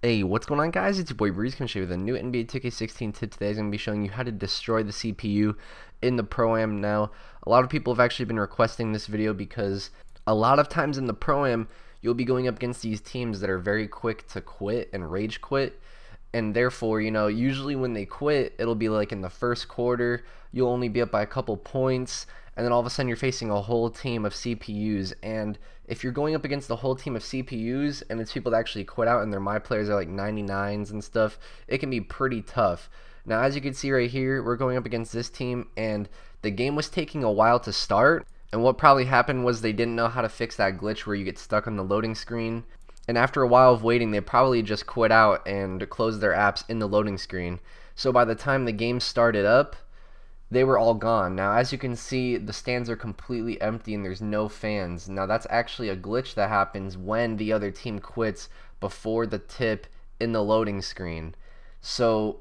Hey, what's going on, guys? It's your boy Breeze coming to show you with a new NBA 2K16 tip. Today I'm going to be showing you how to destroy the CPU in the Pro-Am. Now, a lot of people have actually been requesting this video because a lot of times in the Pro-Am, you'll be going up against these teams that are very quick to quit and rage quit. And therefore, usually when they quit, it'll be like in the first quarter, you'll only be up by a couple points, and then all of a sudden you're facing a whole team of CPUs. And if you're going up against the whole team of CPUs and it's people that actually quit out and their my players are like 99s and stuff, it can be pretty tough. Now, as you can see right here, we're going up against this team, and the game was taking a while to start. And what probably happened was they didn't know how to fix that glitch where you get stuck on the loading screen. And after a while of waiting, they probably just quit out and closed their apps in the loading screen. So by the time the game started up, they were all gone. Now, as you can see, the stands are completely empty and there's no fans. Now, that's actually a glitch that happens when the other team quits before the tip in the loading screen. So,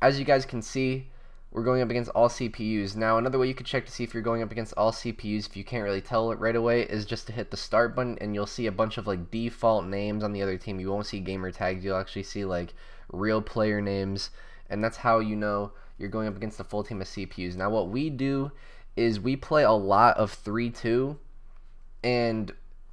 as you guys can see, we're going up against all CPUs. Now, another way you could check to see if you're going up against all CPUs, if you can't really tell it right away, is just to hit the start button, and you'll see a bunch of like default names on the other team. You won't see gamer tags, you'll actually see like real player names, and that's how you know you're going up against a full team of CPUs. Now, what we do is we play a lot of 3-2, and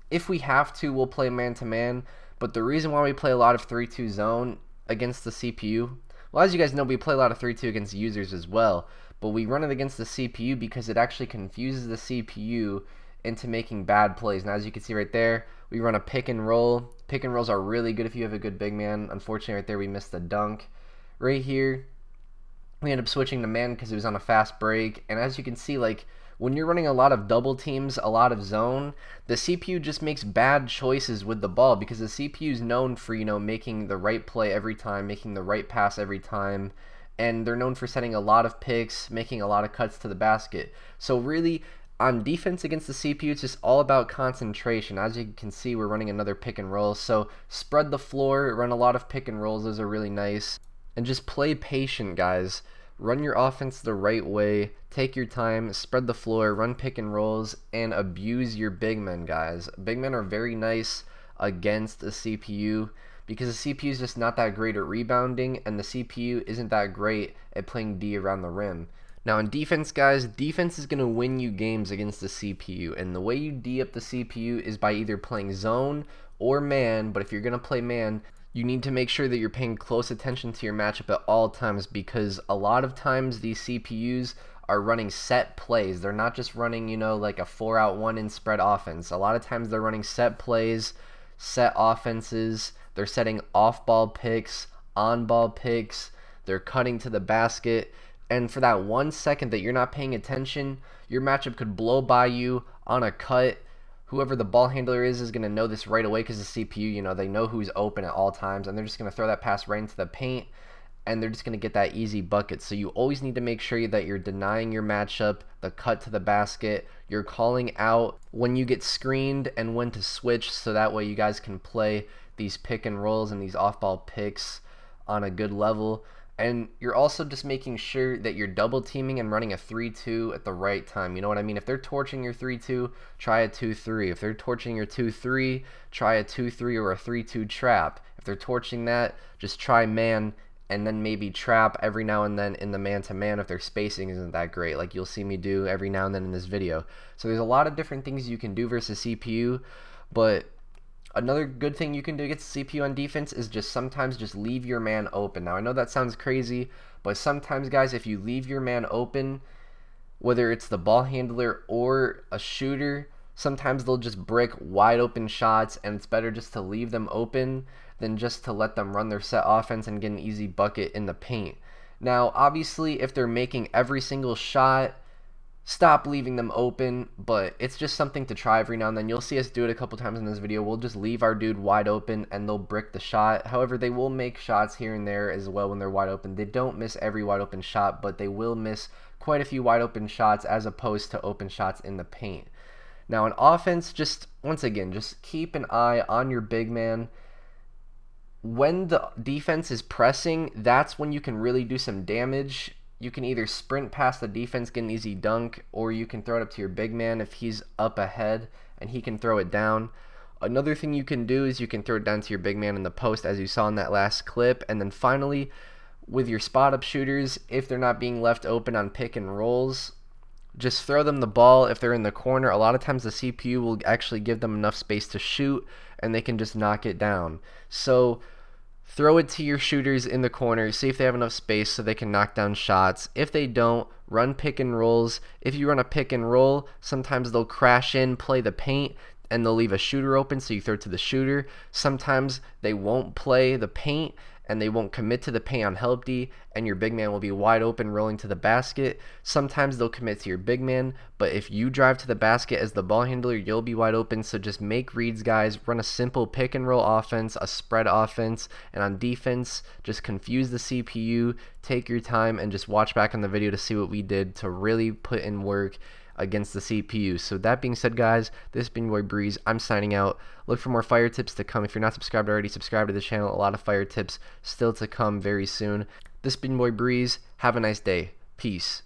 if we have to, we'll play man-to-man, but the reason why we play a lot of 3-2 zone against the CPU, well, as you guys know, we play a lot of 3-2 against users as well, but we run it against the CPU because it actually confuses the CPU into making bad plays. Now, as you can see right there, we run a pick and roll. Pick and rolls are really good if you have a good big man. Unfortunately, right there, we missed the dunk. Right here, we end up switching to man because it was on a fast break. And as you can see, like, when you're running a lot of double teams, a lot of zone, the CPU just makes bad choices with the ball because the CPU is known for, making the right play every time, making the right pass every time, and they're known for setting a lot of picks, making a lot of cuts to the basket. So really, on defense against the CPU, it's just all about concentration. As you can see, we're running another pick and roll. So spread the floor, run a lot of pick and rolls. Those are really nice. And just play patient, guys. Run your offense the right way, take your time, spread the floor, run pick and rolls, and abuse your big men, guys. Big men are very nice against the CPU because the CPU is just not that great at rebounding, and the CPU isn't that great at playing D around the rim. Now, in defense, guys, defense is going to win you games against the CPU, and the way you D up the CPU is by either playing zone or man, but if you're going to play man, you need to make sure that you're paying close attention to your matchup at all times because a lot of times these CPUs are running set plays. They're not just running, like a 4-out 1-in spread offense. A lot of times they're running set plays, set offenses. They're setting off-ball picks, on-ball picks. They're cutting to the basket. And for that 1 second that you're not paying attention, your matchup could blow by you on a cut. Whoever the ball handler is going to know this right away because the CPU, they know who's open at all times, and they're just going to throw that pass right into the paint, and they're just going to get that easy bucket. So you always need to make sure that you're denying your matchup the cut to the basket. You're calling out when you get screened and when to switch, so that way you guys can play these pick and rolls and these off-ball picks on a good level. And you're also just making sure that you're double teaming and running a 3-2 at the right time. You know what I mean? If they're torching your 3-2, try a 2-3. If they're torching your 2-3, try a 2-3 or a 3-2 trap. If they're torching that, just try man and then maybe trap every now and then in the man-to-man if their spacing isn't that great, like you'll see me do every now and then in this video. So there's a lot of different things you can do versus CPU, but another good thing you can do against the CPU on defense is sometimes just leave your man open. Now, I know that sounds crazy, but sometimes, guys, if you leave your man open, whether it's the ball handler or a shooter, sometimes they'll just brick wide open shots, and it's better just to leave them open than just to let them run their set offense and get an easy bucket in the paint. Now, obviously, if they're making every single shot, stop leaving them open, but it's just something to try every now and then. You'll see us do it a couple times in this video. We'll just leave our dude wide open and they'll brick the shot. However, they will make shots here and there as well when they're wide open. They don't miss every wide open shot, but they will miss quite a few wide open shots as opposed to open shots in the paint. Now, in offense, once again, just keep an eye on your big man. When the defense is pressing, that's when you can really do some damage. You can either sprint past the defense, get an easy dunk, or you can throw it up to your big man if he's up ahead and he can throw it down. Another thing you can do is you can throw it down to your big man in the post, as you saw in that last clip. And then finally, with your spot up shooters, if they're not being left open on pick and rolls, just throw them the ball if they're in the corner. A lot of times the CPU will actually give them enough space to shoot, and they can just knock it down. So throw it to your shooters in the corner, see if they have enough space so they can knock down shots. If they don't, run pick and rolls. If you run a pick and roll, sometimes they'll crash in, play the paint, and they'll leave a shooter open, so you throw it to the shooter. Sometimes they won't play the paint and they won't commit to the paint on help D, and your big man will be wide open rolling to the basket. Sometimes they'll commit to your big man, but if you drive to the basket as the ball handler, you'll be wide open. So just make reads, guys. Run a simple pick and roll offense, a spread offense, and on defense, just confuse the CPU, take your time, and just watch back on the video to see what we did to really put in work against the CPU. So that being said, guys, this has been your boy Breeze. I'm signing out. Look for more fire tips to come. If you're not subscribed already, subscribe to the channel. A lot of fire tips still to come very soon. This has been your boy Breeze. Have a nice day. Peace.